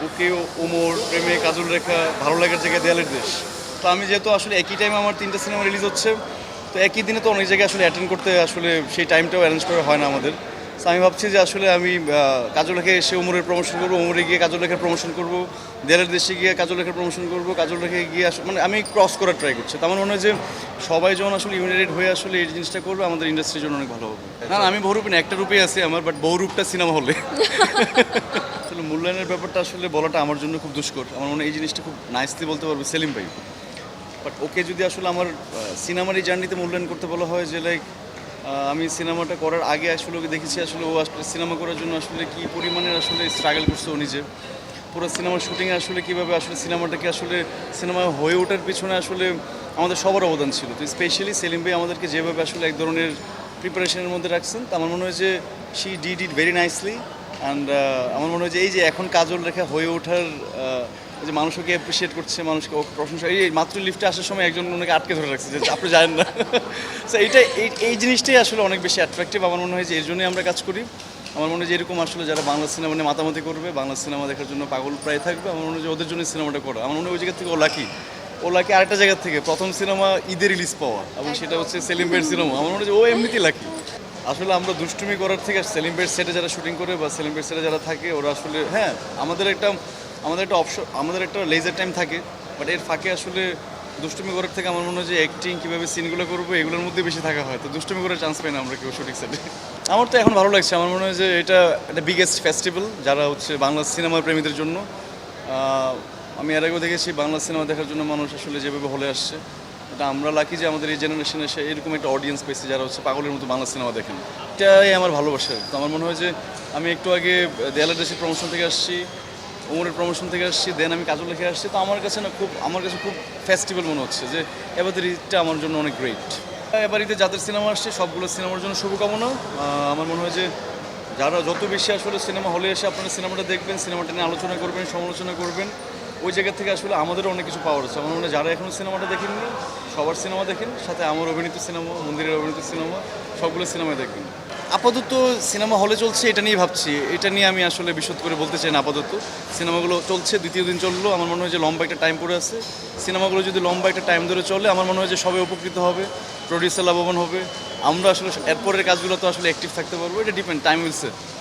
ওকে, ওমর, প্রেমে, কাজল রেখা, ভালো লাগার জায়গায়, দেয়ালের দেশ। তো আমি যেহেতু আসলে একই টাইমে আমার 3টা সিনেমা রিলিজ হচ্ছে, তো একই দিনে তো অনেক জায়গায় আসলে অ্যাটেন্ড করতে আসলে সেই টাইমটাও অ্যারেঞ্জ করা হয় না আমাদের। তো আমি ভাবছি যে আসলে আমি কাজল রেখে এসে ওমরের প্রমোশন করবো, ওমরে গিয়ে কাজল রেখার প্রমোশন করবো, দেয়ালের দেশে গিয়ে কাজল রেখার প্রমোশন করবো, কাজল রেখে গিয়ে মানে আমি ক্রস করার ট্রাই করছি। তো আমার মনে হয় যে সবাই যখন আসলে ইউনাইটেড হয়ে আসলে এই জিনিসটা করবে, আমাদের ইন্ডাস্ট্রির জন্য অনেক ভালো হবে। না, আমি বহুরূপী না, একটা রূপে আছি আমার, বাট বহুরূপটা সিনেমা হলে। আসলে মূল্যায়নের ব্যাপারটা আসলে বলাটা আমার জন্য খুব দুষ্কর। আমার মনে হয় এই জিনিসটা খুব নাইসলি বলতে পারবে সেলিম ভাই। বাট ওকে যদি আসলে আমার সিনেমার এই জার্নিতে মূল্যায়ন করতে বলা হয়, যে লাইক আমি সিনেমাটা করার আগে আসলে ওকে দেখেছি, আসলে ও আসলে সিনেমা করার জন্য আসলে কী পরিমাণের আসলে স্ট্রাগল করছে ও নিজে। পুরো সিনেমার শুটিংয়ে আসলে কীভাবে আসলে সিনেমাটাকে আসলে সিনেমা হয়ে ওঠার পিছনে আসলে আমাদের সবার অবদান ছিল। তো স্পেশালি সেলিম ভাই আমাদেরকে যেভাবে আসলে এক ধরনের প্রিপারেশনের মধ্যে রাখছেন, তো আমার মনে হয় যে she did it very nicely. And আমার মনে হয় যে এই যে এখন কাজল রেখা হয়ে ওঠার যে মানুষ ওকে অ্যাপ্রিসিয়েট করছে, মানুষকে ওকে প্রশংসা, এই মাত্র লিফটে আসার সময় একজন ওনাকে আটকে ধরে রাখছে যে আপনি জানেন না। সো এই জিনিসটাই আসলে অনেক বেশি অ্যাট্রাকটিভ। আমার মনে হয় যে এর জন্যই আমরা কাজ করি। আমার মনে হয় যে এরকম আসলে যারা বাংলা সিনেমা নিয়ে মাতামাতি করবে, বাংলা সিনেমা দেখার জন্য পাগল প্রায় থাকবে, আমার মনে হয় যে ওদের জন্য সিনেমাটা করা। আমার মনে হয় ওই জায়গা থেকে ও লাকি আরেকটা জায়গা থেকে প্রথম সিনেমা ঈদে রিলিজ পাওয়া, এবং সেটা হচ্ছে সেলিম ভাইয়ের সিনেমা। আমার মনে হয় যে ও এমনিতেই লাকি। আসলে আমরা দুষ্টুমি করার থেকে সেলিম ভাইয়ের সেটে যারা শুটিং করে বা সেলিম ভাইয়ের সেটে যারা থাকে, ওরা আসলে হ্যাঁ আমাদের একটা লেজার টাইম থাকে, বাট এর ফাঁকে আসলে দুষ্টুমি করার থেকে আমার মনে হয় যে অ্যাক্টিং কীভাবে সিনগুলো করবো এগুলোর মধ্যে বেশি থাকা হয়। তো দুষ্টুমি করার চান্স পাই না আমরা কেউ শুটিং সেটে। আমার তো এখন ভালো লাগছে। আমার মনে হয় যে এটা একটা বিগেস্ট ফেস্টিভ্যাল যারা হচ্ছে বাংলা সিনেমার প্রেমীদের জন্য। আমি এর আগেও দেখেছি বাংলা সিনেমা দেখার জন্য মানুষ আসলে যেভাবে হলে আসছে, এটা আমরা লাকি যে আমাদের এই জেনারেশনে এসে এরকম একটা অডিয়েন্স পেয়েছি যারা হচ্ছে পাগলের মতো বাংলা সিনেমা দেখেন। এটাই আমার ভালোবাসা। তো আমার মনে হয় যে আমি একটু আগে দেয়ালের দেশের প্রমোশন থেকে আসছি, ওমরের প্রমোশন থেকে আসছি, দেন আমি কাজল লেখে আসছি। তো আমার কাছে খুব ফেস্টিভ্যাল মনে হচ্ছে যে এবারের ঈদটা আমার জন্য অনেক গ্রেট। এবার ঈদে যাদের সিনেমা আসছে সবগুলো সিনেমার জন্য শুভকামনা। আমার মনে হয় যে যারা যত বেশি আসলে সিনেমা হলে এসে আপনারা সিনেমাটা দেখবেন, সিনেমাটা নিয়ে আলোচনা করবেন, সমালোচনা করবেন, ওই জায়গা থেকে আসলে আমাদেরও অনেক কিছু পাওয়ার আছে। আমার মনে হয় যারা এখনও সিনেমাটা দেখেননি সবার সিনেমা দেখেন, সাথে আমার অভিনীত সিনেমা, মন্দিরের অভিনীত সিনেমা, সবগুলো সিনেমায় দেখবেন। আপাতত সিনেমা হলে চলছে এটা নিয়ে ভাবছি, এটা নিয়ে আমি আসলে বিশদ করে বলতে চাই না। আপাতত সিনেমাগুলো চলছে, দ্বিতীয় দিন চললো। আমার মনে হয় যে লম্বা একটা টাইম পড়ে আছে। সিনেমাগুলো যদি লম্বা একটা টাইম ধরে চলে, আমার মনে হয় যে সবাই উপকৃত হবে, প্রডিউসার লাভবান হবে, আমরা আসলে এরপরের কাজগুলো তো আসলে অ্যাক্টিভ থাকতে পারবো। এটা ডিপেন্ড, টাইম উইলসে।